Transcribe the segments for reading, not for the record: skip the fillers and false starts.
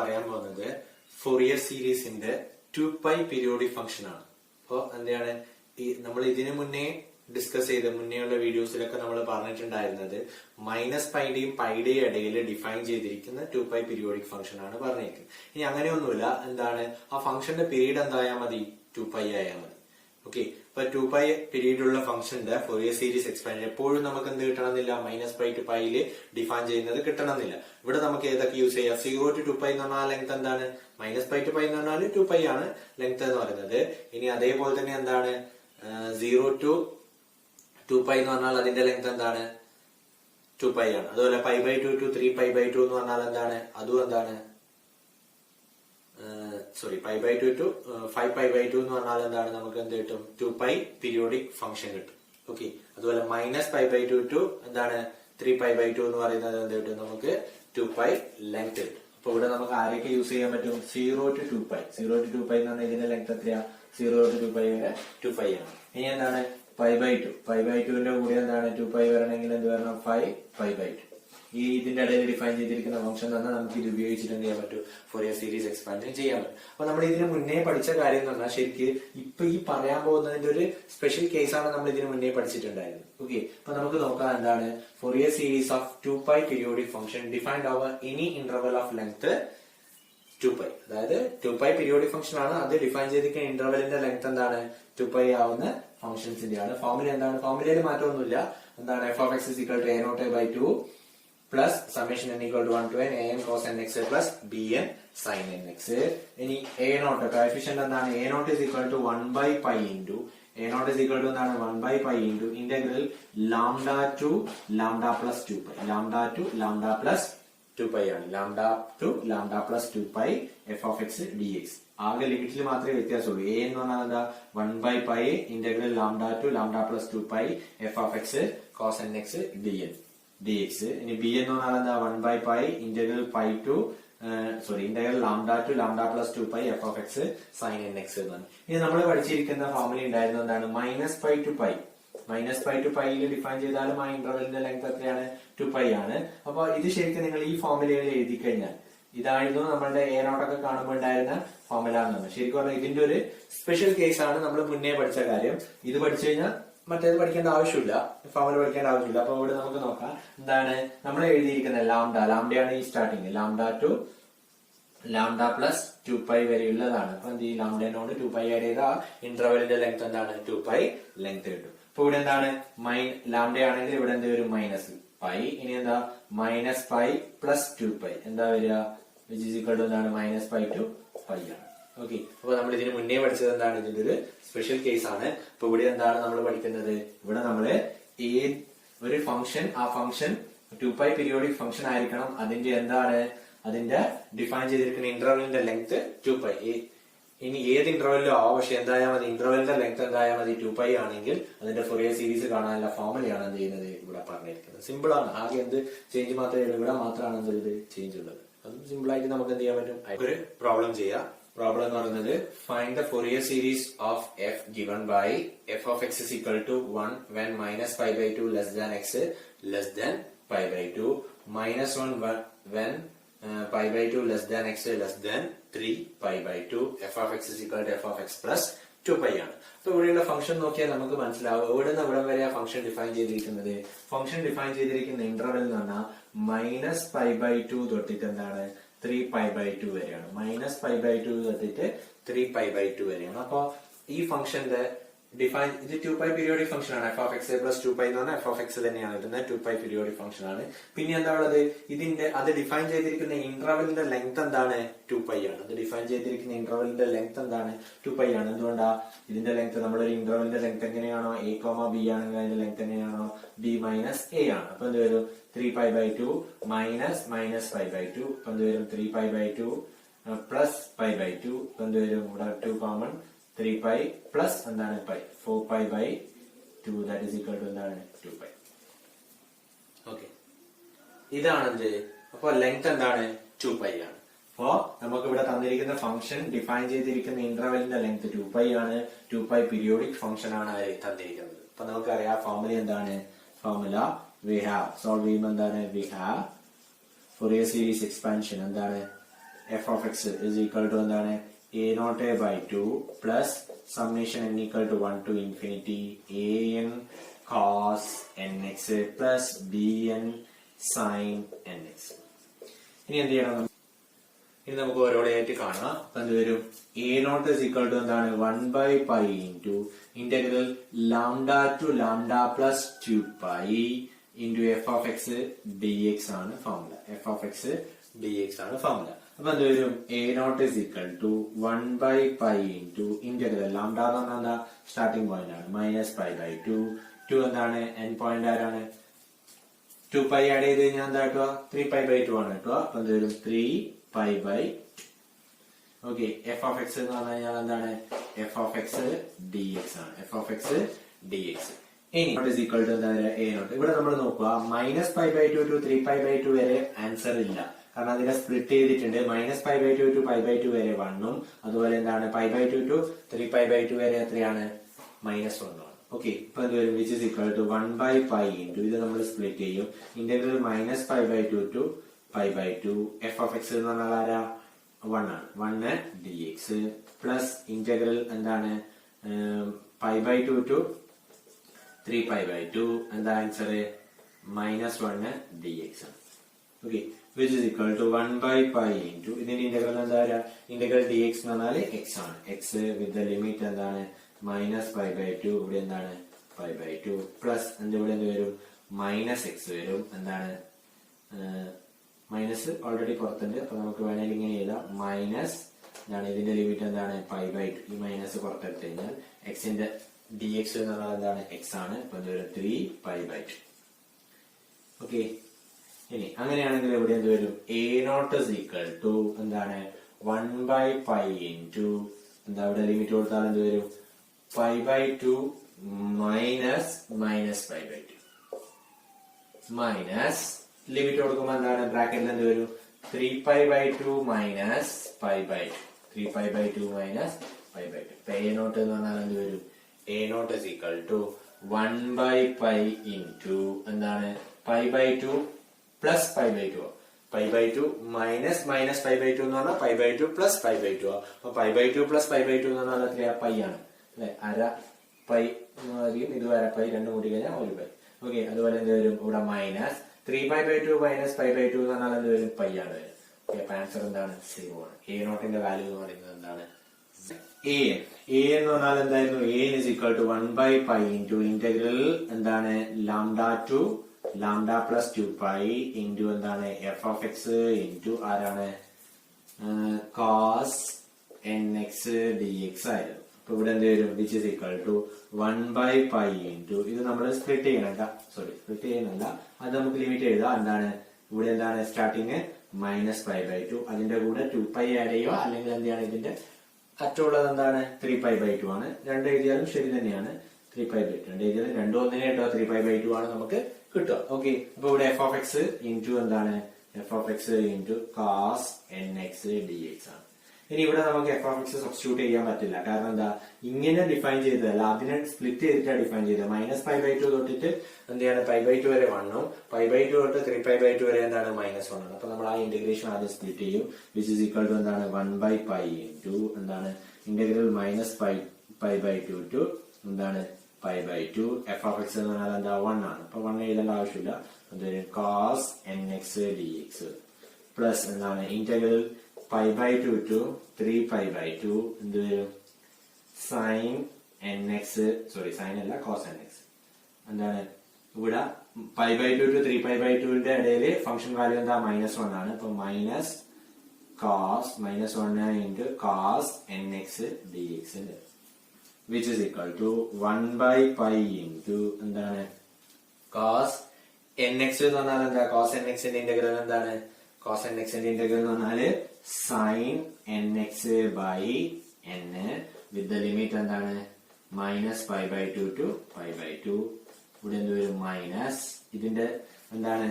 പറയാൻ പോകുന്നത് ഫൊറിയർ സീരീസിന്റെ 2π പീരിയോഡിക് ഫംഗ്ഷൻ ആണ്. അപ്പോ എന്താണ് ഈ നമ്മൾ ഇതിനു മുന്നേ ഡിസ്കസ് ചെയ്ത മുന്നേയുള്ള വീഡിയോസിലൊക്കെ നമ്മൾ പറഞ്ഞിട്ടുണ്ടായിരുന്നത് -πയുടെയും പൈയുടെയും ഇടയിൽ ഡിഫൈൻ ചെയ്തിരിക്കുന്ന 2π പീരിയോഡിക് ഫംഗ്ഷൻ ആണ് പറഞ്ഞിരിക്കുന്നത്. ഇനി അങ്ങനെയൊന്നുമില്ല, എന്താണ് ആ ഫംഗ്ഷന്റെ പീരീഡ് എന്തായാൽ മതി, 2π ആയാൽ മതി. ഓക്കെ, ഇപ്പൊ 2π പീരീഡ് ഉള്ള ഫംഗ്ഷന്റെ ഫൊറിയർ സീരീസ് എക്സ്പാൻഷൻ എപ്പോഴും നമുക്ക് എന്ത് കിട്ടണമെന്നില്ല, -π to πയില് ഡിഫൈൻ ചെയ്യുന്നത് കിട്ടണമെന്നില്ല. ഇവിടെ നമുക്ക് ഏതൊക്കെ യൂസ് ചെയ്യാം? 0 to 2π എന്ന് പറഞ്ഞാൽ ലെങ്ത് എന്താണ്, -π to π എന്ന് പറഞ്ഞാൽ 2π ആണ് ലെങ്ത് എന്ന് പറയുന്നത്. ഇനി അതേപോലെ തന്നെ എന്താണ് 0 to 2π എന്ന് പറഞ്ഞാൽ അതിന്റെ ലെങ്ത് എന്താണ്, 2π ആണ്. അതുപോലെ π/2 to 3π/2 എന്ന് പറഞ്ഞാൽ എന്താണ്, അതും എന്താണ്, π/2 to 5π/2 എന്ന് പറഞ്ഞാൽ എന്താണ്, നമുക്ക് എന്ത് കിട്ടും, 2π പീരിയോഡിക് ഫംഗ്ഷൻ കിട്ടും. ഓക്കെ, അതുപോലെ -π/2 to എന്താണ് 3π/2 എന്ന് പറയുന്നത് എന്ത് കിട്ടും, നമുക്ക് 2π ലെങ്ത് കിട്ടും. അപ്പൊ ഇവിടെ നമുക്ക് ആരൊക്കെ യൂസ് ചെയ്യാൻ പറ്റും, 0 to 2π. 0 to 2π എന്ന് പറഞ്ഞാൽ ഇതിന്റെ ലെങ്ത് എത്രയാ, 0 to 2π വരെ 2π ആണ്. ഇനി എന്താണ് π/2. π/2ന്റെ കൂടെ എന്താണ് 2π വരണമെങ്കിൽ എന്ത് വരണം, 5π/2. ഈ ഇതിന്റെ ഇടയിൽ ഡിഫൈൻ ചെയ്തിരിക്കുന്ന ഫംഗ്ഷൻ തന്നെ നമുക്ക് ഇത് ഉപയോഗിച്ചിട്ട് എന്ത് ചെയ്യാൻ പറ്റും, ഫൊറിയർ സീരീസ് എക്സ്പാൻഷൻ ചെയ്യാൻ പറ്റും. അപ്പൊ നമ്മൾ ഇതിന് മുന്നേ പഠിച്ച കാര്യം എന്ന് പറഞ്ഞാൽ ശരിക്ക് ഇപ്പൊ ഈ പറയാൻ പോകുന്നതിന്റെ ഒരു സ്പെഷ്യൽ കേസാണ് നമ്മൾ ഇതിന് മുന്നേ പഠിച്ചിട്ടുണ്ടായിരുന്നത്. ഓക്കെ, അപ്പൊ നമുക്ക് നോക്കാം എന്താണ് Fourier series of 2π periodic function defined over any interval of length 2π. അതായത് 2π പീരിയോഡിക് ഫംഗ്ഷൻ ആണ്, അത് ഡിഫൈൻ ചെയ്തിരിക്കുന്ന ഇന്റർവെലിന്റെ ലെങ്ത് എന്താണ്, 2π ആവുന്ന ഫംഗ്ഷൻസിന്റെയാണ്. ഫോർമുല എന്താണ്, ഫോർമുലയിൽ മാറ്റമൊന്നുമില്ല. എന്താണ് f(x) = a0/2 plus summation n = 1 to n an cos nx plus bn sin nx. ഇനി a0 കോഎഫിഷ്യന്റ് എന്താണ്, a0 = 1/π into a0 = എന്താണ് 1/π into integral lambda to lambda plus 2π. Lambda to lambda plus 2π ആണ്. Lambda to lambda plus 2π f(x) dx. ആകെ ലിമിറ്റിൽ മാത്രമേ വ്യത്യാസമുള്ളൂ. a എന്ന് പറഞ്ഞാൽ എന്താ 1/π integral lambda to lambda plus 2π f(x) cos nx dx. ഇനി b എന്ന് പറഞ്ഞാൽ എന്താ 1/π integral integral lambda to lambda plus 2π f(x) sin nx എന്നാണ്. ഇനി നമ്മൾ പഠിച്ചിരിക്കുന്ന ഫോർമുല ഉണ്ടായിരുന്നു എന്താണ്, -π to π. -π to πയിൽ ഡിഫൈൻ ചെയ്താലും ആ ഇന്റർവെലിന്റെ ലെങ്ത് എത്രയാണ്, 2π ആണ്. അപ്പൊ ഇത് ശരിക്കും നിങ്ങൾ ഈ ഫോർമുലയിൽ എഴുതി കഴിഞ്ഞാൽ ഇതായിരുന്നു നമ്മളുടെ a0 ഒക്കെ കാണുമ്പോൾ ഉണ്ടായിരുന്ന ഫോർമുല എന്നാണ്. ശരിക്കും പറഞ്ഞാൽ ഇതിന്റെ ഒരു സ്പെഷ്യൽ കേസ് ആണ് നമ്മൾ മുന്നേ പഠിച്ച കാര്യം. ഇത് പഠിച്ചു കഴിഞ്ഞാൽ മറ്റേത് പഠിക്കേണ്ട ആവശ്യമില്ല, ഫോർമുല പഠിക്കേണ്ട ആവശ്യമില്ല. അപ്പൊ ഇവിടെ നമുക്ക് നോക്കാം എന്താണ് നമ്മൾ എഴുതിയിരിക്കുന്നത്, ലാംഡയാണ് ഈ starting, lambda to lambda plus 2π വരെയുള്ളതാണ്. അപ്പൊ എന്ത് ഈ ലാംഡനോട് 2π ആഡ് ചെയ്ത ഇന്റർവെലിന്റെ ലെങ്ത് എന്താണ്, 2π ലെങ്ത് കിട്ടും. അപ്പൊ ഇവിടെ എന്താണ് ലാംഡ ആണെങ്കിൽ ഇവിടെ എന്ത് വരും, -π. ഇനി എന്താ -π പ്ലസ് 2π എന്താ വരിക, which is equal to എന്താണ് -π to π ആണ്. ഓക്കെ, അപ്പൊ നമ്മൾ ഇതിന് മുന്നേ പഠിച്ചത് എന്താണ്, ഇതിന്റെ ഒരു സ്പെഷ്യൽ കേസ് ആണ്. അപ്പൊ ഇവിടെ എന്താണ് നമ്മൾ പഠിക്കുന്നത്, ഇവിടെ നമ്മള് ഒരു ഫംഗ്ഷൻ, ആ ഫംഗ്ഷൻ 2π പീരിയോഡിക് ഫംഗ്ഷൻ ആയിരിക്കണം. അതിന്റെ എന്താണ്, അതിന്റെ ഡിഫൈൻ ചെയ്തിരിക്കുന്ന ഇന്റർവെലിന്റെ ലെങ്ത് 2π. ഇനി ഏത് ഇന്റർവെല്ലോ ആവും, പക്ഷെ എന്തായാൽ മതി ഇന്റർവെലിന്റെ ലെങ്ത് എന്തായാൽ മതി 2π ആണെങ്കിൽ അതിന്റെ ഫൊറിയർ സീരീസ് കാണാനുള്ള ഫോർമുലയാണ് എന്ത് ചെയ്യുന്നത്, ഇവിടെ പറഞ്ഞിരിക്കുന്നത്. സിമ്പിൾ ആണ്, ആകെ എന്ത് ചേഞ്ച് മാത്രമേ ഉള്ളൂ, ഇവിടെ മാത്രമാണ് എന്ത് ഇത് ചേഞ്ച് ഉള്ളത്. അതും സിമ്പിൾ ആയിട്ട് നമുക്ക് എന്ത് ചെയ്യാൻ പറ്റും, ഒരു പ്രോബ്ലം ചെയ്യാം. പ്രോബ്ലം എന്ന് പറയുന്നത് find the Fourier series of f given by f(x) = 1 when -π/2 less than x less than π/2, -1 when π/2 less than x less than 3π/2, f(x) = f(x) plus 2π ആണ്. അപ്പൊ ഇവിടെയുള്ള ഫംഗ്ഷൻ നോക്കിയാൽ നമുക്ക് മനസ്സിലാവും ഇവിടെ നിന്ന് ഇവിടെ വരെ ഫംഗ്ഷൻ ഡിഫൈൻ ചെയ്തിരിക്കുന്നത്. ഫംഗ്ഷൻ ഡിഫൈൻ ചെയ്തിരിക്കുന്ന ഇന്റർവെൽ എന്ന് പറഞ്ഞാൽ -π/2 തൊട്ടിട്ട് എന്താണ് 3π/2 വരെയാണ്. -π/2 തൊട്ടിട്ട് 3π/2 വരെയാണ്. അപ്പൊ ഈ ഫംഗ്ഷന്റെ ഡിഫൈൻ, ഇത് 2π പീരിയോഡിക് ഫംഗ്ഷൻ ആണ്. f(x) plus 2π എന്ന് പറഞ്ഞാൽ f(x) തന്നെയാണ് കിട്ടുന്നത്, 2π പീരിയോഡിക് ഫംഗ്ഷൻ ആണ്. പിന്നെ എന്താ ഉള്ളത്, ഇതിന്റെ അത് ഡിഫൈൻ ചെയ്തിരിക്കുന്ന ഇന്റർവെലിന്റെ ലെങ്ത് എന്താണ്, 2π ആണ്. അത് ഡിഫൈൻ ചെയ്തിരിക്കുന്ന ഇന്റർവെലിന്റെ ലെങ്ത് എന്താണ്, 2π ആണ്. എന്തുകൊണ്ടാ, ഇതിന്റെ ലെങ്ത് നമ്മളൊരു ഇന്റർവെലിന്റെ ലെങ്ത് എങ്ങനെയാണോ a, b ആണെങ്കിൽ അതിന്റെ ലെങ്ത് എങ്ങനെയാണോ b - a ആണ്. അപ്പൊ എന്ത് വരും 3π/2 -π/2. അപ്പൊ എന്ത് വരും 3π/2 പ്ലസ് π/2. അപ്പൊ എന്ത് വരും ഇവിടെ 2 കോമൺ, 3π പ്ലസ് എന്താണ് π, 4π/2 ദാറ്റ് ഈസ് ഈക്വൽ ടു എന്താണ് 2π. ഓക്കെ, ഇതാണ് എന്ത്, അപ്പൊ ലെങ്ത് എന്താണ് 2π ആണ്. അപ്പോ നമുക്ക് ഇവിടെ തന്നിരിക്കുന്ന ഫംഗ്ഷൻ ഡിഫൈൻ ചെയ്തിരിക്കുന്ന ഇന്റർവെലിന്റെ ലെങ്ത് 2π ആണ്. 2π പീരിയോഡിക് ഫംഗ്ഷൻ ആണ് തന്നിരിക്കുന്നത്. അപ്പൊ നമുക്കറിയാം ഫോർമുല എന്താണ്, ഫോർമുല സോൾവ് ചെയ്യുമ്പോൾ എന്താണ്, ഫൊറിയർ സീരീസ് എക്സ്പാൻഷൻ എന്താണ്, f of x is equal to എന്താണ് a naught a by two plus summation n equal to 1 to infinity a n cos n x plus b n sine n x. ഇനി എന്ത് ചെയ്യണം? ഇനി നമുക്ക് ഓരോടെയായിട്ട് കാണാം. അപ്പൊ എന്ത് വരും? A naught is equal to എന്താണ് 1 by pi into integral lambda to lambda plus 2 pi into f of x d x ആണ് formula. F of x d x ആണ് ഫോർമുല. അപ്പൊ എന്ത് വരും? A naught is equal to 1 by pi into integral lambda എന്ന് പറഞ്ഞാൽ എന്താ starting point ആണ് minus pi by two. To എന്താണ് എൻ പോയിന്റ് ആരാണ്? 2 pi ആഡ് ചെയ്ത് കഴിഞ്ഞാൽ എന്താ കിട്ടുക? 3 pi by 2 ആണ് കിട്ടുക. അപ്പൊ എന്ത് വരും? 3 pi by. Okay, f of x എന്ന് പറഞ്ഞു കഴിഞ്ഞാൽ എന്താണ്? F of x d x ആണ്. F of x d x. ഇനി ഇസ് ഈക്വൽ ടു എന്താ എ നോട്ട്. ഇവിടെ നമ്മൾ നോക്കുക minus pi by two to 3 pi by 2 വരെ ആൻസർ ഇല്ല. കാരണം അതിനെ സ്പ്ലിറ്റ് ചെയ്തിട്ടുണ്ട്. Minus pi by two to pi by two വരെ 1 ഉം അതുപോലെ എന്താണ് pi by two to 3 pi by 2 വരെ എത്രയാണ്? -1 ആണ്. ഓക്കെ, ഇപ്പൊ എന്ത് വരും? Which is equal to 1 by pi into ഇത് നമ്മൾ സ്പ്ലിറ്റ് ചെയ്യും. Integral minus pi by two to pi by two f of x എന്ന് പറഞ്ഞാൽ ആരാ? 1 ആണ്. 1 ഡി എക്സ് പ്ലസ് ഇന്റഗ്രൽ എന്താണ് pi by two to 3 pi by 2 എന്താ ആൻസർ? -1 ഡി എക്സ് ആണ്. Okay, which is equal to 1 by pi into ഇതിന്റെ integral എന്താ? ഇന്റഗ്രൽ ഡി എക്സ് എന്ന് പറഞ്ഞാൽ എക്സ് ആണ്. എക്സ് വിത്ത് ദ ലിമിറ്റ് എന്താണ്? Minus pi by two. ഇവിടെ എന്താണ്? പൈ ബൈ ടു പ്ലസ് ഇവിടെ എന്ത് വരും? മൈനസ് എക്സ് വരും. എന്താണ്? മൈനസ് ഓൾറെഡി പുറത്തുണ്ട്. അപ്പൊ നമുക്ക് വേണമെങ്കിൽ ഇങ്ങനെ എഴുതാം. മൈനസ് എന്താണ്? ഇതിന്റെ ലിമിറ്റ് എന്താണ്? Pi by two. ഈ മൈനസ് പുറത്തെടുത്ത് കഴിഞ്ഞാൽ എക്സിന്റെ ഡി എക്സ് എന്ന് പറഞ്ഞാൽ എന്താണ്? എക്സ് ആണ്. അപ്പൊ എന്ത് വരും? 3 pi by 2. ഓക്കെ, ഇനി അങ്ങനെയാണെങ്കിൽ ഇവിടെ എന്ത് വരും? A naught is equal to എന്താണ്? 1 by pi ഇൻറ്റു എന്താ ഇവിടെ ലിമിറ്റ് കൊടുത്താൽ എന്ത് വരും? Pi by two minus pi by two minus limit കൊടുക്കുമ്പോൾ എന്താണ്? ബ്രാക്കറ്റിൽ എന്ത് വരും? 3 pi by 2 minus pi by two. 3 pi by 2 minus pi by two. A naught എന്ന് പറഞ്ഞാൽ എന്ത് വരും? A naught is equal to 1 by pi into എന്താണ്? Pi by two plus pi by two. Pi by two minus pi by two എന്ന് പറഞ്ഞാൽ pi by two plus pi by two. അപ്പൊ pi by two plus pi by two എന്ന് പറഞ്ഞാൽ എത്രയാ? Pi ആണ് അല്ലെ? അര പൈ ഇത് അര പൈ രണ്ടും കൂടി കഴിഞ്ഞാൽ 1 പൈ. ഓക്കെ, അതുപോലെ എന്ത് വരും? ഇവിടെ minus 3 pi by 2 minus pi by two എന്ന് പറഞ്ഞാൽ എന്ത് വരും? പൈ ആണ് വരും. ഓക്കെ, അപ്പൊ ആൻസർ എന്താണ്? 0 ആണ്. എ നോട്ടിന്റെ വാല്യൂ എന്ന് പറയുന്നത് എന്താണ്? എ എന്ന് പറഞ്ഞാൽ എന്തായിരുന്നു? A is equal to 1 by pi into integral എന്താണ്? Lambda to lambda plus 2 pi into എന്താണ്? എഫ് ഓഫ് എക്സ് ഇൻറ്റു ആരാണ്? Cos n x d x ആയിരുന്നു. അപ്പൊ ഇവിടെ എന്ത് വരും? Which is equal to 1 by pi into ഇത് നമ്മൾ സ്പ്ലിറ്റ് ചെയ്യണല്ല. സോറി, സ്പ്ലിറ്റ് ചെയ്യുന്നല്ല. അത് നമുക്ക് ലിമിറ്റ് എഴുതാം. എന്താണ്? ഇവിടെ എന്താണ്? Starting minus pi by two. അതിന്റെ കൂടെ 2 pi ആഡ് ചെയ്യുക. അല്ലെങ്കിൽ എന്ത് ചെയ്യണം? ഇതിന്റെ അറ്റുള്ളത് എന്താണ്? 3 pi by 2 ആണ്. രണ്ട് എഴുതിയാലും ശരി തന്നെയാണ്. 3 pi by 2 രണ്ട് എഴുതിയാലും രണ്ടും ഒന്നിനെ കേട്ടോ 3 pi by 2 ആണ് നമുക്ക് കിട്ടുക. ഓക്കെ, അപ്പൊ ഇവിടെ എഫ് ഓഫ് എക്സ് ഇൻറ്റു എന്താണ്? F of x into cos n x d x ആണ്. ഇനി ഇവിടെ നമുക്ക് എഫ് ഓഫ് എക്സ് സബ്സ്റ്റിറ്റ്യൂട്ട് ചെയ്യാൻ പറ്റില്ല. കാരണം എന്താ? ഇങ്ങനെ ഡിഫൈൻ ചെയ്തതല്ല, അതിനെ സ്പ്ലിറ്റ് ചെയ്തിട്ടാണ് ഡിഫൈൻ ചെയ്തത്. മൈനസ് പൈ ബൈ ടു തൊട്ടിട്ട് എന്താണ്? പൈ ബൈ ടു വരെ 1 ഉം പൈ ബൈ ടു തൊട്ട് 3 pi by 2 വരെ എന്താണ്? -1 ആണ്. അപ്പൊ നമ്മൾ ആ ഇന്റഗ്രേഷൻ ആദ്യം സ്പ്ലിറ്റ് ചെയ്യും. വിച്ച് ഇസ് ഈക്വൽ ടു എന്താണ്? 1 by pi ഇൻറ്റു എന്താണ്? Integral minus pi by two to എന്താണ്? Pi by two. F of x എന്ന് പറഞ്ഞാൽ എന്താ? 1 ആണ്. അപ്പൊ 1 എഴുതേണ്ട ആവശ്യമില്ല. എന്തൊരു? Cos n x d x plus എന്താണ്? Integral pi by two to 3 pi by 2 എന്ത് വരും? Sine n x, sorry sine അല്ല കോസ് എൻ എക്സ്. എന്താണ്? ഇവിടെ pi by two to 3 pi by 2ന്റെ ഇടയിൽ ഫംഗ്ഷൻ വാല്യൂ എന്താ? -1 ആണ്. അപ്പൊ minus cos -1 into cos n x d x which is equal to 1 by pi into എന്താണ്? Cos n x എന്ന് പറഞ്ഞാൽ എന്താ? കോസ് എൻ എക്സിന്റെ ഇന്റഗ്രൽ എന്താണ്? കോസ് എൻ എക്സിന്റെ ഇന്റഗ്രൽ എന്ന് പറഞ്ഞാല് sine n x by n with the limit എന്താണ്? Minus pi by two to pi by two. ഇവിടെ എന്ത് വരും? മൈനസ് ഇതിന്റെ എന്താണ്?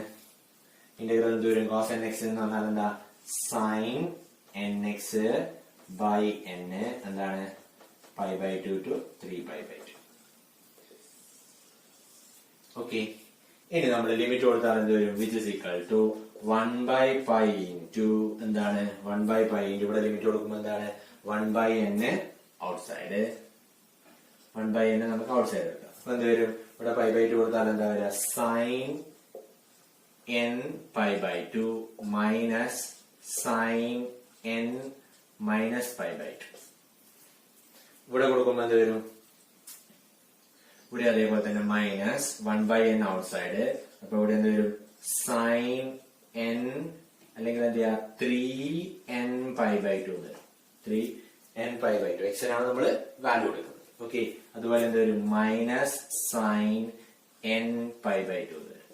ഇന്റഗ്രൽ എന്ത് വരും? കോസ് എൻ എക്സ് എന്ന് പറഞ്ഞാൽ എന്താ? Sine n x by n എന്താണ്? Pi by two to 3 pi by 2. Okay, ഇനി നമ്മൾ ലിമിറ്റ് കൊടുത്താൽ എന്ത് വരും? Which is equal to 1/π into എന്താണ് 1/π ഇൻറ്റു ഇവിടെ ലിമിറ്റ് കൊടുക്കുമ്പോൾ എന്താണ് 1/n ഔട്ട്സൈഡ് 1/n നമുക്ക് ഔട്ട്സൈഡ് എടുക്കാം. അപ്പൊ എന്ത് വരും ഇവിടെ π/2 കൊടുത്താൽ എന്താ വരിക sin n π/2 minus sin n minus π/2. ഇവിടെ കൊടുക്കുമ്പോൾ എന്ത് വരും ഇവിടെ അതേപോലെ തന്നെ മൈനസ് 1/n ഔട്ട്സൈഡ്. അപ്പൊ ഇവിടെ എന്ത് വരും sin n അല്ലെങ്കിൽ എന്ത് ചെയ്യാ 3n π/2 വരും. 3n π/2 എക്സിനാണ് നമ്മൾ വാല്യൂ കൊടുക്കുന്നത്. ഓക്കെ, അതുപോലെ എന്ത് വരും മൈനസ് sin n π/2 വരും.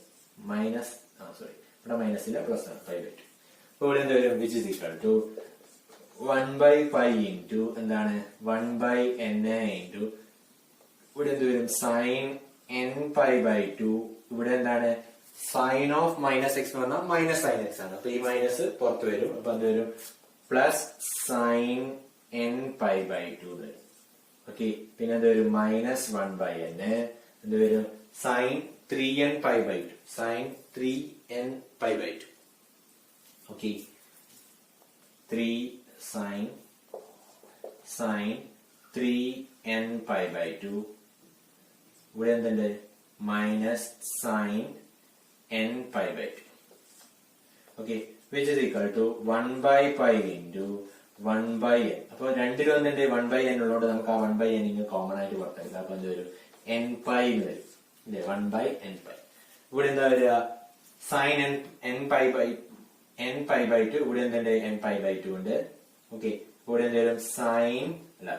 മൈനസ് സോറി ഇവിടെ മൈനസ് ഇല്ല പ്ലസ് ആണ് π/2. അപ്പൊ ഇവിടെ എന്ത് വരും which is equal to 1/π into എന്താണ് 1/n ഇൻറ്റു ഇവിടെ എന്ത് വരും sin n π/2. ഇവിടെ എന്താണ് സൈൻ ഓഫ് മൈനസ് എക്സ് എന്ന് പറഞ്ഞാൽ മൈനസ് സൈൻ എക്സ് ആണ്. അപ്പൊ ഈ മൈനസ് പുറത്ത് വരും. അപ്പൊ എന്ത് വരും പ്ലസ് സൈൻ n π/2 വരും. ഓക്കെ, പിന്നെ എന്ത് വരും മൈനസ് 1/n എന്ത് വരും sign 3n π/2 sign 3n π/2. Okay, 3 sign 3n π/2. ഇവിടെ എന്തുണ്ട് minus sine n π/2. Okay, which is equal to 1/π into 1/n. അപ്പൊ രണ്ടിലും എന്തുണ്ട് 1/n ഉള്ളതുകൊണ്ട് നമുക്ക് ആ 1/n കോമൺ ആയിട്ട് പുറത്തെടുക്കാം. അപ്പൊ എന്ത് വരും nπ എന്ന് വരും അല്ലേ 1/nπ. ഇവിടെ എന്താ വരിക സൈൻ n π/2. ഇവിടെ എന്തുണ്ട് n π/2 ഉണ്ട്. ഓക്കെ, ഇവിടെ എന്ത് വരും സൈൻ അല്ല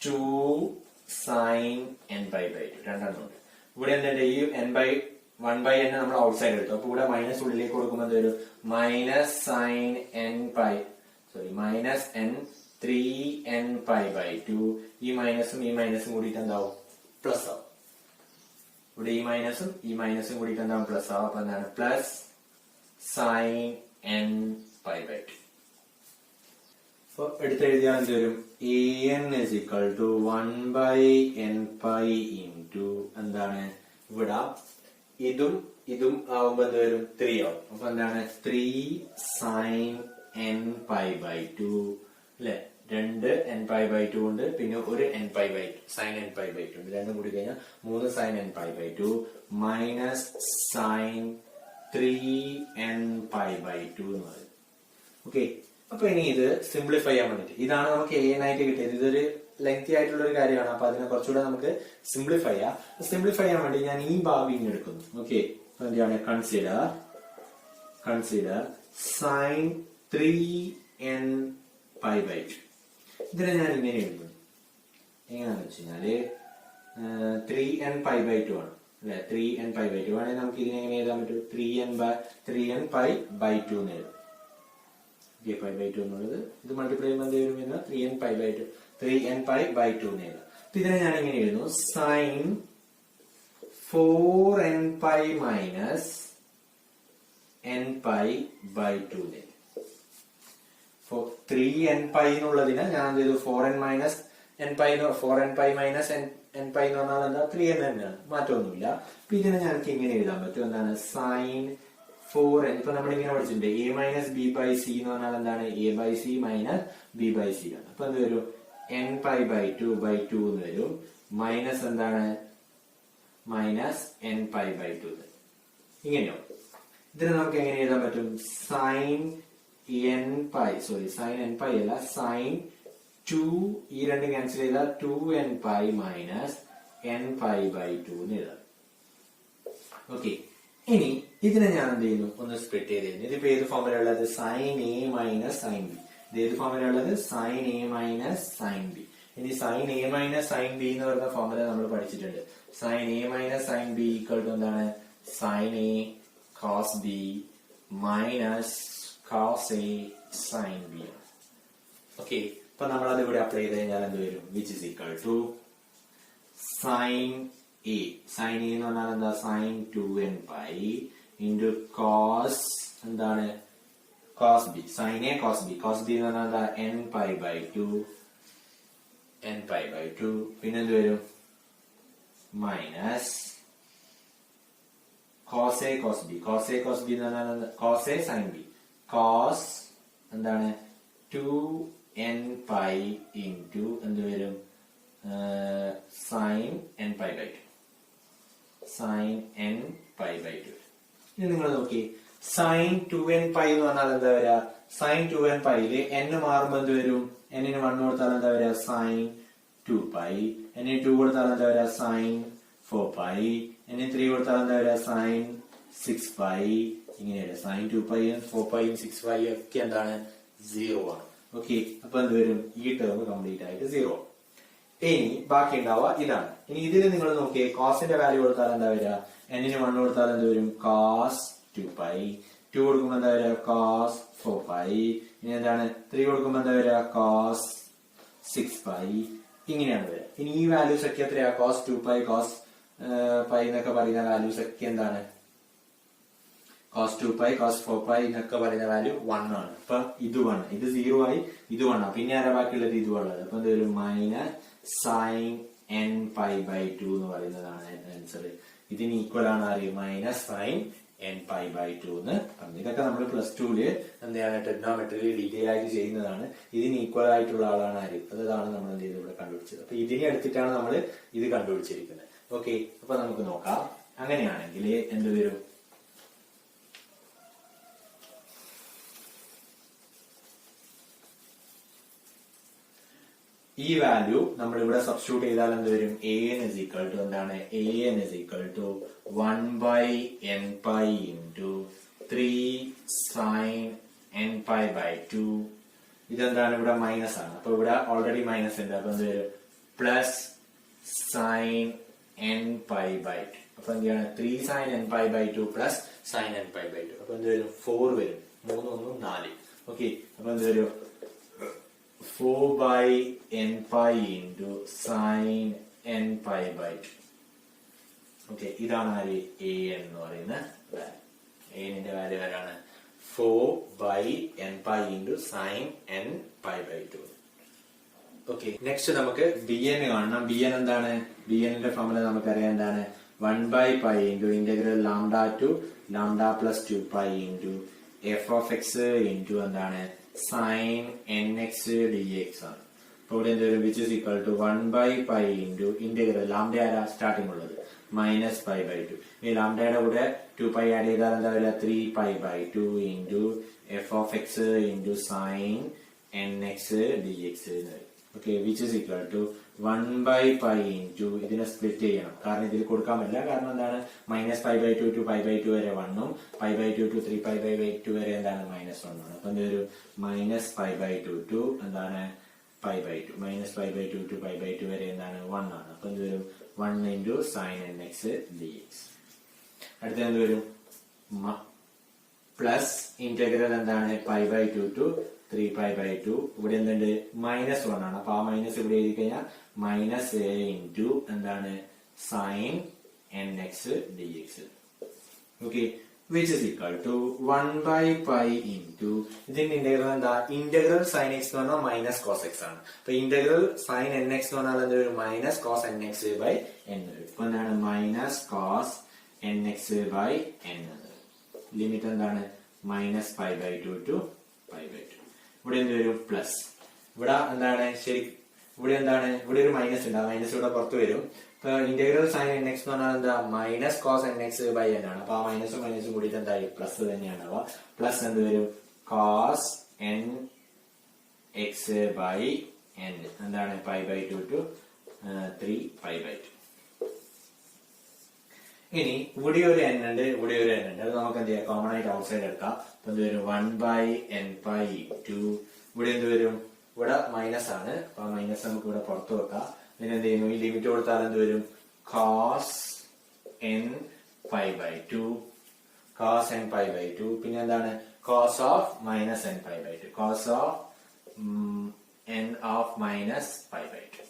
2 സൈൻ n π/2 രണ്ടെണ്ണം ഉണ്ട്. ഇവിടെ എന്തുണ്ട് ഈ 1/n നമ്മൾ ഔട്ട്സൈഡ് എടുത്തു. അപ്പൊ ഇവിടെ മൈനസ് ഉള്ളിലേക്ക് കൊടുക്കുമ്പോൾ എന്ത് വരും minus sign minus n 3n π/2. ഈ മൈനസും ഈ മൈനസും കൂടിയിട്ട് എന്താവും പ്ലസ് ആവും. ഇവിടെ ഈ മൈനസും കൂടിയിട്ട് എന്താവും പ്ലസ് ആവും. അപ്പൊ എന്താണ് പ്ലസ് സൈൻ n π/2. അപ്പൊ എടുത്തെഴുതിയാൽ എന്ത് വരും an is equal to 1/nπ into എന്താണ് ഇവിടെ ഇതും ആവുമ്പോ എന്ത് വരും 3 ആവും. അപ്പൊ എന്താണ് 3 സൈൻ n π/2 അല്ലെ. 2 n π/2 ഉണ്ട്, പിന്നെ ഒരു n π/2 സൈൻ n π/2 ഉണ്ട്. രണ്ടും കൂടി കഴിഞ്ഞാൽ 3 sign n π/2 minus sign 3n π/2 എന്ന് പറയും. ഓക്കെ, അപ്പൊ ഇനി ഇത് സിംപ്ലിഫൈ ചെയ്യാൻ വേണ്ടിട്ട് ഇതാണ് നമുക്ക് an ആയിട്ട് കിട്ടിയത്. ഇതൊരു ലെങ്തി ആയിട്ടുള്ള ഒരു കാര്യമാണ്. അപ്പൊ അതിനെ കുറച്ചുകൂടെ നമുക്ക് സിംപ്ലിഫൈ ചെയ്യാൻ വേണ്ടി ഞാൻ ഈ ഭാഗം ഇങ്ങനെ എടുക്കുന്നു. ഓക്കെ, എന്താണ് കൺസിഡർ സൈൻ 3n π/2. ഇതിനെ ഞാൻ ഇങ്ങനെ എഴുതുന്നു. എങ്ങനെയാണെന്ന് വെച്ച് കഴിഞ്ഞാല് 3n π/2 ആണ് അല്ലെ. 3n π/2 ആണെങ്കിൽ നമുക്ക് ഇതിനെ എങ്ങനെ എഴുതാൻ പറ്റും 3n π/2 എന്ന് എഴുതാം. π/2 എന്നുള്ളത് ഇത് മൾട്ടിപ്ലൈ ചെയ്യുമ്പോൾ എന്ത് വരും 3n π/2 എന്ന് എഴുതാം. ഇതിനെ ഞാൻ ഇങ്ങനെ എഴുതുന്നു sign 4nπ minus nπ/2. 3nπ എന്നുള്ളതിന് ഞാൻ എന്ത് ചെയ്തു 4n minus nπ 4nπ minus nπ എന്ന് പറഞ്ഞാൽ എന്താ 3n തന്നെയാണ്, മാറ്റമൊന്നുമില്ല. അപ്പൊ ഇതിനെ ഞങ്ങൾക്ക് ഇങ്ങനെ എഴുതാൻ പറ്റും എന്താണ് സൈൻ 4n. ഇപ്പൊ നമ്മൾ ഇങ്ങനെ പഠിച്ചിട്ടുണ്ട് a മൈനസ് b/c എന്ന് പറഞ്ഞാൽ എന്താണ് a/c മൈനസ് b/c ആണ്. അപ്പൊ എന്ത് വരും nπ/2 എന്ന് വരും മൈനസ് എന്താണ് മൈനസ് nπ/2. ഇങ്ങനെയോ ഇതിനെ നമുക്ക് എങ്ങനെ എഴുതാൻ പറ്റും സൈൻ nπ അല്ല സൈൻ 2 ഈ രണ്ട് ക്യാൻസൽ ചെയ്താൽ 2nπ മൈനസ് nπ/2 എന്ന് എഴുതാം. ഓക്കെ, ഇനി ഇതിനെ ഞാൻ എന്ത് ചെയ്യുന്നു ഒന്ന് സ്പ്ലിറ്റ് ചെയ്ത് ഇതിപ്പോ ഏത് ഫോമില ഉള്ളത് sine a minus sine b. ഇത് ഏത് ഫോമില ഉള്ളത് sine a minus sine b. ഇനി sine a minus sine b എന്ന് പറയുന്ന ഫോമുല നമ്മൾ പഠിച്ചിട്ടുണ്ട്. Sine a minus sine b equal to എന്താണ് sine a cos b minus cos a sine b. Okay, അപ്പൊ നമ്മൾ അത് ഇവിടെ അപ്ലൈ ചെയ്ത് കഴിഞ്ഞാൽ എന്ത് വരും which is equal to sine a എന്ന് പറഞ്ഞാൽ എന്താ സൈൻ 2nπ ഇൻറ്റു കോസ് എന്താണ് cos b sine a cos b എന്ന് പറഞ്ഞാൽ എന്താ nπ/2 പിന്നെ എന്ത് വരും minus cos a cos b. Cos a cos b എന്ന് പറഞ്ഞാൽ cos a sine b. Cos എന്താണ് 2nπ ഇൻറ്റു എന്ത് വരും സൈൻ nπ/2. Sign nπ/2. ഇനി നിങ്ങൾ നോക്കി സൈൻ 2nπ എന്ന് പറഞ്ഞാൽ എന്താ വരിക? സൈൻ 2nπയില് n മാറുമ്പോ എന്ത് വരും? എന്നിന് 1 കൊടുത്താൽ എന്താ വരിക? സൈൻ 2π. എന്നിന് 2 കൊടുത്താൽ എന്താ വരിക? സൈൻ 4π. എന്നിന് 3 കൊടുത്താൽ എന്താ വരിക? സൈൻ 6π. ഇങ്ങനെയല്ല, സൈൻ 2π 4π 6π ഒക്കെ എന്താണ്? 0 ആണ്. ഓക്കെ, അപ്പൊ എന്ത് വരും? ഈ ടേം കംപ്ലീറ്റ് ആയിട്ട് 0. ഇനി ബാക്കി ഉണ്ടാവുക ഇതാണ്. ഇനി ഇതിൽ നിങ്ങൾ നോക്കിയേ, കോസിന്റെ വാല്യൂ കൊടുത്താൽ എന്താ വരിക? എന്നിന് 1 കൊടുത്താൽ എന്ത് വരും? കോസ് 2π. 2 കൊടുക്കുമ്പോ എന്താ വരിക? കോസ് 4π. ഇനി എന്താണ്? 3 കൊടുക്കുമ്പോ എന്താ വരിക? കോസ് 6π. ഇങ്ങനെയാണ് വരിക. ഇനി ഈ വാല്യൂസ് ഒക്കെ എത്രയാ? കോസ് 2π കോസ് പൈ എന്നൊക്കെ പറയുന്ന വാല്യൂസ് ഒക്കെ എന്താണ്? കോസ് 2π കോസ് 4π എന്നൊക്കെ പറയുന്ന വാല്യൂ 1 ആണ്. അപ്പൊ ഇത് 1, ഇത് 0 ആയി, ഇത് 1 ആണ്. പിന്നെ ആരാ ബാക്കിയുള്ളത്? ഇത് ഉള്ളത്. അപ്പൊ എന്ത് വരും? മൈനസ് സൈൻ nπ/2 എന്ന് പറയുന്നതാണ് ആൻസർ. ഇതിന് ഈക്വൽ ആണ് ആര്? മൈനസ് സൈൻ nπ/2 എന്ന് പറഞ്ഞു. ഇതൊക്കെ നമ്മൾ +2 എന്താണ് ട്രിഗ്നോമെട്രിയിൽ ഡീറ്റെയിൽ ആയിട്ട് ചെയ്യുന്നതാണ്. ഇതിന് ഈക്വൽ ആയിട്ടുള്ള ആളാണ് ആര്? അതാണ് നമ്മൾ എന്ത് ചെയ്ത് ഇവിടെ കണ്ടുപിടിച്ചത്. അപ്പൊ ഇതിനെ എടുത്തിട്ടാണ് നമ്മൾ ഇത് കണ്ടുപിടിച്ചിരിക്കുന്നത്. ഓക്കെ, അപ്പൊ നമുക്ക് നോക്കാം. അങ്ങനെയാണെങ്കിൽ എന്ത് വരും? ഈ വാല്യൂ നമ്മൾ ഇവിടെ സബ്സ്റ്റിറ്റ്യൂട്ട് ചെയ്താൽ എന്ത് വരും? an is equal to എന്താണ്? an is equal to 1/nπ into 3 sin nπ/2. ഇതെന്താണ്? ഇവിടെ മൈനസ് ആണ്. അപ്പൊ ഇവിടെ ഓൾറെഡി മൈനസ് ഉണ്ട്. അപ്പൊ എന്ത് വരും? Plus sine nπ/2. അപ്പൊ എന്ത് ചെയ്യണം? 3 sin nπ/2 plus sine nπ/2. അപ്പൊ എന്ത് വരും? 4 വരും. 3 1 4. ഓക്കെ, അപ്പൊ എന്ത് വരും? 4/nπ into sin nπ/2. Okay, ഇതാണ് ആര്? an എന്ന് പറയുന്ന വാല്യൂ. anന്റെ വാല്യൂ ആരാണ്? 4/nπ into sin nπ/2. Okay, next നമുക്ക് bn കാണണം. bn എന്താണ്? bnന്റെ ഫോർമുല നമുക്കറിയാം. എന്താണ്? 1/π into integral lambda to lambda plus 2π into f of x into എന്താണ്? സൈൻ nx dx ആണ്. അപ്പൊ ഇവിടെ എന്ത് വരും? Which is equal to 1/π into integral lambda ആരാ സ്റ്റാർട്ടിംഗ് ഉള്ളത്? മൈനസ് π/2. ഈ ലാംഡയുടെ കൂടെ 2π ആഡ് ചെയ്താൽ എന്താ വരിക? 3π/2 into f of x into sine nx dx എന്ന് വരും. Okay, which is equal to 1/π into ഇതിനെ സ്പ്ലിറ്റ് ചെയ്യണം. കാരണം ഇതിൽ കൊടുക്കാൻ പറ്റില്ല. കാരണം എന്താണ്? മൈനസ് π/2 ടു π/2 വരെ 1ഉം π/2 ടു 3π/2 വരെ എന്താണ്? -1 ആണ്. അപ്പൊ എന്ത് വരും? മൈനസ് π/2 ടു എന്താണ്? π/2. മൈനസ് π/2 ടു π/2 വരെ എന്താണ്? 1 ആണ്. അപ്പൊ എന്ത് വരും? 1 into sin nx dx. അടുത്ത എന്ത് വരും? പ്ലസ് ഇന്റഗ്രൽ എന്താണ്? π/2 ടു 3π/2. ഇവിടെ എന്തുണ്ട്? -1 ആണ്. അപ്പൊ ആ മൈനസ് ഇവിടെ എഴുതി കഴിഞ്ഞാൽ മൈനസ് a ഇൻറ്റു എന്താണ്? Sine nx dx. Okay, which is equal to 1/π into ഇതിന്റെ ഇന്റഗ്രൽ എന്താ? ഇന്റഗ്രൽ സൈൻ എക്സ് എന്ന് പറഞ്ഞാൽ മൈനസ് കോസ് എക്സ് ആണ്. അപ്പൊ ഇന്റഗ്രൽ സൈൻ nx എന്ന് പറഞ്ഞാൽ എന്ത് വരും? മൈനസ് കോസ് nx/n വരും. ഇപ്പൊ എന്താണ്? Minus cos nx/n. ലിമിറ്റ് എന്താണ്? Minus π/2 to π/2. ഇവിടെ എന്ത് വരും? പ്ലസ്. ഇവിടെ എന്താണ്? ശരി, ഇവിടെ എന്താണ്? ഇവിടെ ഒരു മൈനസ് ഉണ്ട്. ആ മൈനസ് ഇവിടെ പുറത്ത് വരും. ഇപ്പൊ ഇന്റഗ്രൽ സൈൻ nx എന്ന് പറഞ്ഞാൽ എന്താ? മൈനസ് കോസ് nx/n ആണ്. അപ്പൊ ആ മൈനസും മൈനസും കൂടിയിട്ട് എന്തായി? പ്ലസ് തന്നെയാണ്. അപ്പൊ പ്ലസ് എന്ത് വരും? കോസ് nx/n എന്താണ്? π/2 ടു 3π/2. ഇനി ഇവിടെ ഒരു n ഉണ്ട്, ഇവിടെ ഒരു n ഉണ്ട്. അത് നമുക്ക് എന്ത് ചെയ്യാം? കോമൺ ആയിട്ട് ഔട്ട് സൈഡ് എടുക്കാം. അപ്പൊ എന്ത് വരും? 1/nπ ടു ഇവിടെ എന്ത് വരും? ഇവിടെ മൈനസ് ആണ്. അപ്പൊ ആ മൈനസ് നമുക്ക് ഇവിടെ പുറത്ത് വെക്കാം. പിന്നെ എന്ത് ചെയ്യുന്നു? ഈ ലിമിറ്റ് കൊടുത്താൽ എന്ത് വരും? Cos nπ/2 cos nπ/2. പിന്നെ എന്താണ്? Cos of minus nπ/2 cos of n of minus π/2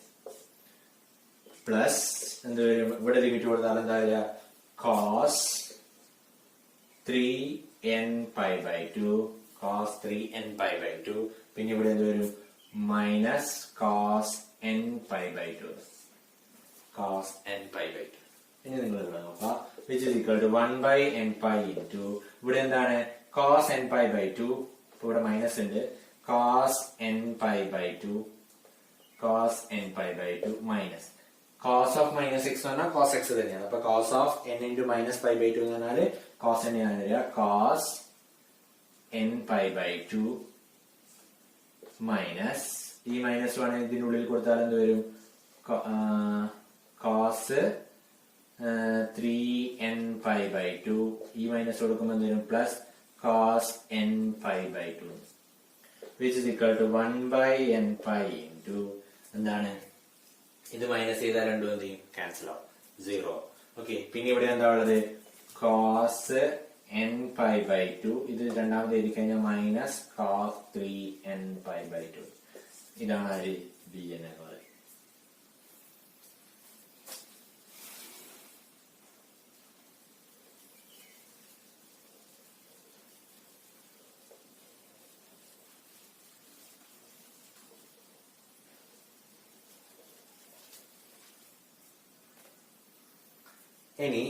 plus എന്ത് വരും? ഇവിടെ ലിമിറ്റ് കൊടുത്താൽ എന്താ വരിക? Cos 3nπ/2 cos 3nπ/2. പിന്നെ ഇവിടെ എന്ത് വരും? Minus cos nπ/2 cos nπ/2. ഇനി നിങ്ങൾ ഇവിടെ നോക്കാം, which is equal to 1 by n pi into ഇവിടെ എന്താണ് cos n pi by 2, ഇവിടെ മൈനസ് ഉണ്ട്, cos n pi by 2 cos n pi by 2 minus cos of minus x എന്ന് പറഞ്ഞാൽ cos x തന്നെയാണ്. അപ്പൊ cos of n into minus pi by 2 എന്ന് പറഞ്ഞാല് cos n ആണ് വരിക, cos n pi by 2 minus ഈ മൈനസ് 1 ഇതിനുള്ളിൽ കൊടുത്താൽ എന്ത് വരും, cos 3n pi by 2 ഈ മൈനസ് കൊടുക്കുമ്പോൾ എന്ത് വരും, plus cos n pi by 2 which is equal to 1 by n pi into എന്താണ്, ഇത് മൈനസ് ചെയ്താൽ രണ്ടും എന്ത് ചെയ്യും, ക്യാൻസൽ ആവും, 0. ഓക്കെ, പിന്നെ ഇവിടെ എന്താ ഉള്ളത്, cos n pi by 2 ഇത് രണ്ടാമത് എഴുതി കഴിഞ്ഞാൽ minus cos 3n pi by 2. ഇതാണ് ആര്, bn എന്ന് പറയുന്നത്. ഇനി